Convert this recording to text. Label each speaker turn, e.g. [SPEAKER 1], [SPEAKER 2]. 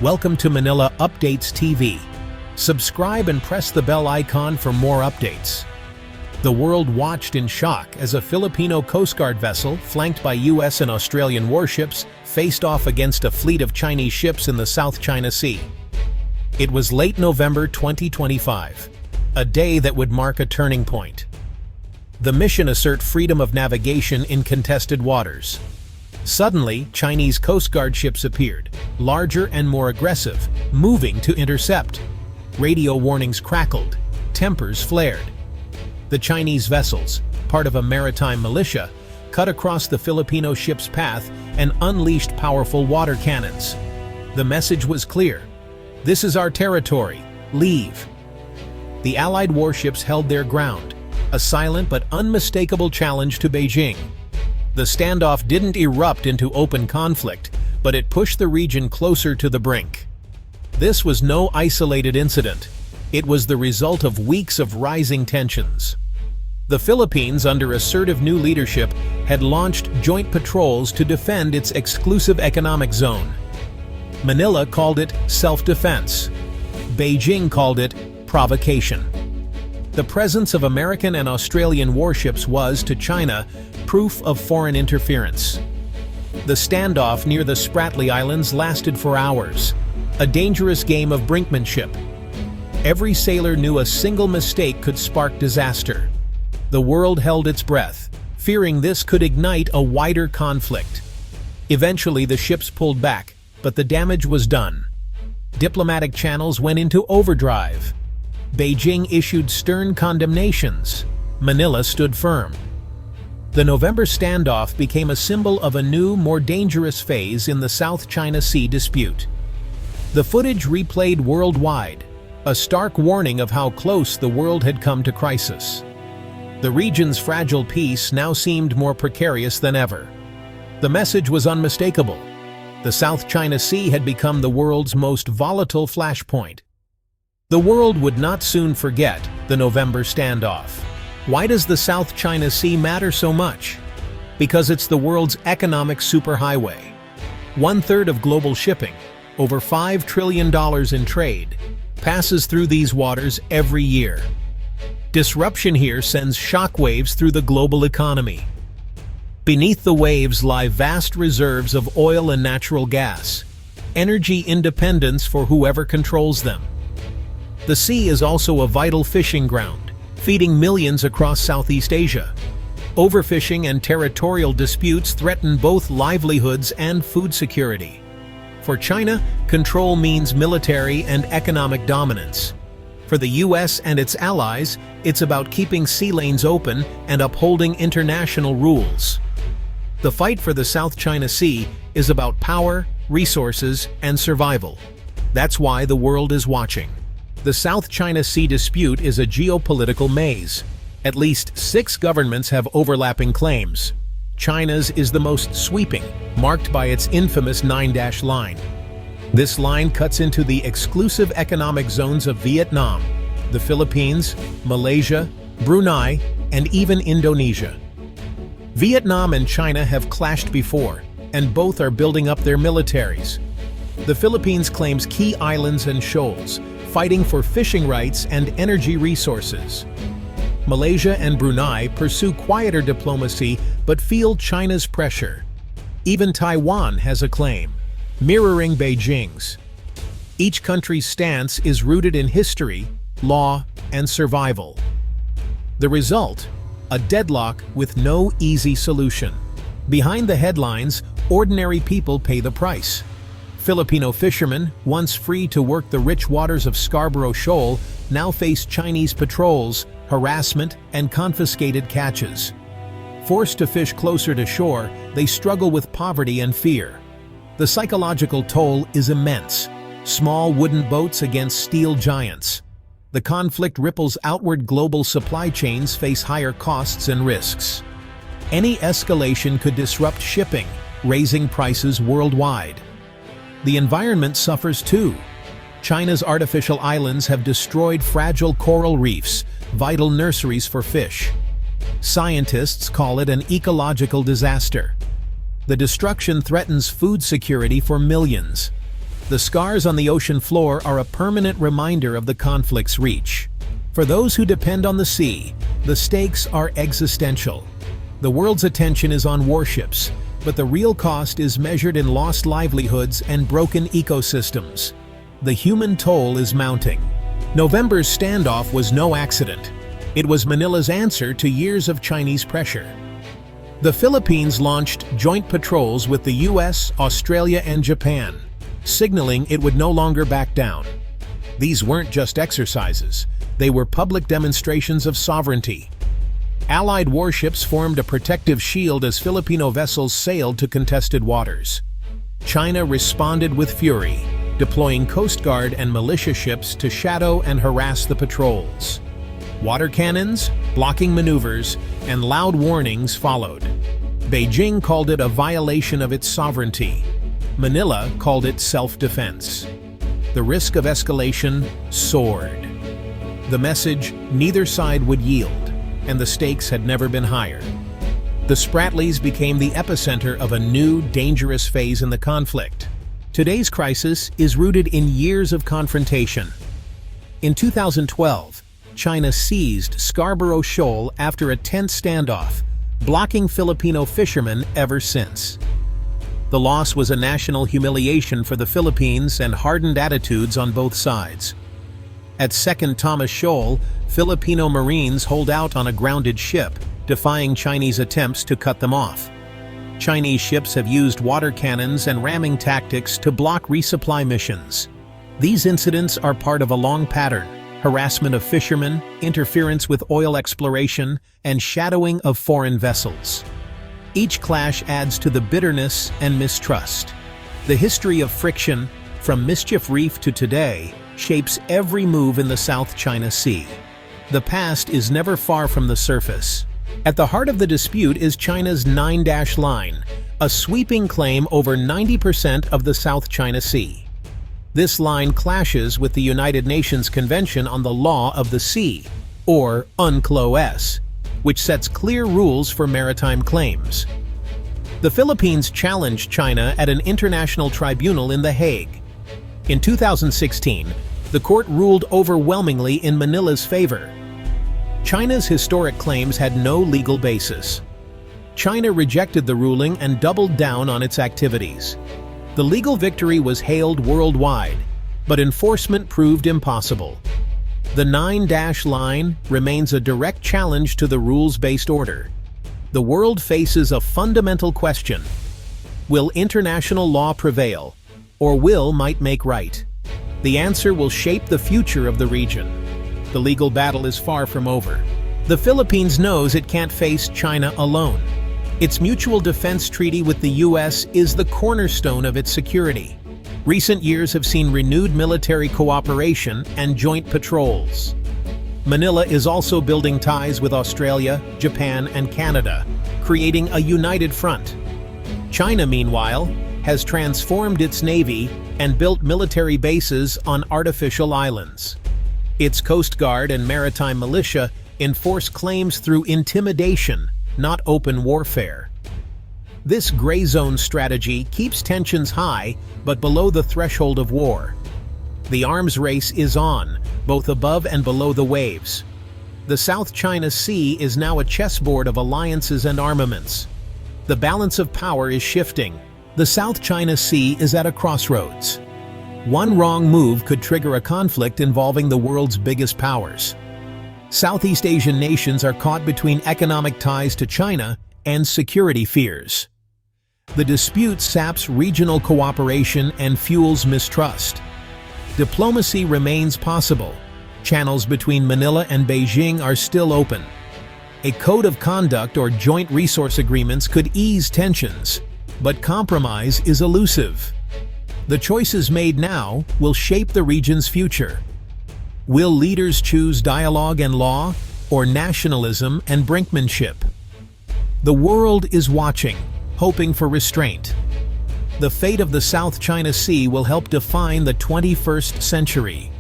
[SPEAKER 1] Welcome to Manila Updates TV. Subscribe and press the bell icon for more updates. The world watched in shock as a Filipino Coast Guard vessel, flanked by US and Australian warships, faced off against a fleet of Chinese ships in the South China Sea. It was late November 2025, a day that would mark a turning point. The mission asserted freedom of navigation in contested waters. Suddenly, Chinese Coast Guard ships appeared, larger and more aggressive, moving to intercept. Radio warnings crackled, tempers flared. The Chinese vessels, part of a maritime militia, cut across the Filipino ship's path and unleashed powerful water cannons. The message was clear: "This is our territory, leave." The Allied warships held their ground, a silent but unmistakable challenge to Beijing. The standoff didn't erupt into open conflict, but it pushed the region closer to the brink. This was no isolated incident. It was the result of weeks of rising tensions. The Philippines, under assertive new leadership, had launched joint patrols to defend its exclusive economic zone. Manila called it self-defense. Beijing called it provocation. The presence of American and Australian warships was, to China, proof of foreign interference. The standoff near the Spratly Islands lasted for hours, a dangerous game of brinkmanship. Every sailor knew a single mistake could spark disaster. The world held its breath, fearing this could ignite a wider conflict. Eventually, the ships pulled back, but the damage was done. Diplomatic channels went into overdrive. Beijing issued stern condemnations. Manila stood firm. The November standoff became a symbol of a new, more dangerous phase in the South China Sea dispute. The footage replayed worldwide, a stark warning of how close the world had come to crisis. The region's fragile peace now seemed more precarious than ever. The message was unmistakable. The South China Sea had become the world's most volatile flashpoint. The world would not soon forget the November standoff. Why does the South China Sea matter so much? Because it's the world's economic superhighway. 1/3 of global shipping, over $5 trillion in trade, passes through these waters every year. Disruption here sends shockwaves through the global economy. Beneath the waves lie vast reserves of oil and natural gas, energy independence for whoever controls them. The sea is also a vital fishing ground, feeding millions across Southeast Asia. Overfishing and territorial disputes threaten both livelihoods and food security. For China, control means military and economic dominance. For the US and its allies, it's about keeping sea lanes open and upholding international rules. The fight for the South China Sea is about power, resources, and survival. That's why the world is watching. The South China Sea dispute is a geopolitical maze. At least 6 governments have overlapping claims. China's is the most sweeping, marked by its infamous 9-dash line. This line cuts into the exclusive economic zones of Vietnam, the Philippines, Malaysia, Brunei, and even Indonesia. Vietnam and China have clashed before, and both are building up their militaries. The Philippines claims key islands and shoals, fighting for fishing rights and energy resources. Malaysia and Brunei pursue quieter diplomacy but feel China's pressure. Even Taiwan has a claim, mirroring Beijing's. Each country's stance is rooted in history, law, and survival. The result? A deadlock with no easy solution. Behind the headlines, ordinary people pay the price. Filipino fishermen, once free to work the rich waters of Scarborough Shoal, now face Chinese patrols, harassment, and confiscated catches. Forced to fish closer to shore, they struggle with poverty and fear. The psychological toll is immense. Small wooden boats against steel giants. The conflict ripples outward. Global supply chains face higher costs and risks. Any escalation could disrupt shipping, raising prices worldwide. The environment suffers too. China's artificial islands have destroyed fragile coral reefs, vital nurseries for fish. Scientists call it an ecological disaster. The destruction threatens food security for millions. The scars on the ocean floor are a permanent reminder of the conflict's reach. For those who depend on the sea, the stakes are existential. The world's attention is on warships, but the real cost is measured in lost livelihoods and broken ecosystems. The human toll is mounting. November's standoff was no accident. It was Manila's answer to years of Chinese pressure. The Philippines launched joint patrols with the US, Australia, and Japan, signaling it would no longer back down. These weren't just exercises, they were public demonstrations of sovereignty. Allied warships formed a protective shield as Filipino vessels sailed to contested waters. China responded with fury, deploying Coast Guard and militia ships to shadow and harass the patrols. Water cannons, blocking maneuvers, and loud warnings followed. Beijing called it a violation of its sovereignty. Manila called it self-defense. The risk of escalation soared. The message, neither side would yield, and the stakes had never been higher. The Spratlys became the epicenter of a new, dangerous phase in the conflict. Today's crisis is rooted in years of confrontation. In 2012, China seized Scarborough Shoal after a tense standoff, blocking Filipino fishermen ever since. The loss was a national humiliation for the Philippines and hardened attitudes on both sides. At Second Thomas Shoal, Filipino Marines hold out on a grounded ship, defying Chinese attempts to cut them off. Chinese ships have used water cannons and ramming tactics to block resupply missions. These incidents are part of a long pattern: harassment of fishermen, interference with oil exploration, and shadowing of foreign vessels. Each clash adds to the bitterness and mistrust. The history of friction, from Mischief Reef to today, shapes every move in the South China Sea. The past is never far from the surface. At the heart of the dispute is China's 9-dash line, a sweeping claim over 90% of the South China Sea. This line clashes with the United Nations Convention on the Law of the Sea, or UNCLOS, which sets clear rules for maritime claims. The Philippines challenged China at an international tribunal in The Hague. In 2016, the court ruled overwhelmingly in Manila's favor. China's historic claims had no legal basis. China rejected the ruling and doubled down on its activities. The legal victory was hailed worldwide, but enforcement proved impossible. The 9-dash line remains a direct challenge to the rules-based order. The world faces a fundamental question: will international law prevail, or will might make right? The answer will shape the future of the region. The legal battle is far from over. The Philippines knows it can't face China alone. Its mutual defense treaty with the US is the cornerstone of its security. Recent years have seen renewed military cooperation and joint patrols. Manila is also building ties with Australia, Japan, and Canada, creating a united front. China, meanwhile, has transformed its navy and built military bases on artificial islands. Its Coast Guard and maritime militia enforce claims through intimidation, not open warfare. This gray zone strategy keeps tensions high but below the threshold of war. The arms race is on, both above and below the waves. The South China Sea is now a chessboard of alliances and armaments. The balance of power is shifting. The South China Sea is at a crossroads. One wrong move could trigger a conflict involving the world's biggest powers. Southeast Asian nations are caught between economic ties to China and security fears. The dispute saps regional cooperation and fuels mistrust. Diplomacy remains possible. Channels between Manila and Beijing are still open. A code of conduct or joint resource agreements could ease tensions, but compromise is elusive. The choices made now will shape the region's future. Will leaders choose dialogue and law, or nationalism and brinkmanship? The world is watching, hoping for restraint. The fate of the South China Sea will help define the 21st century.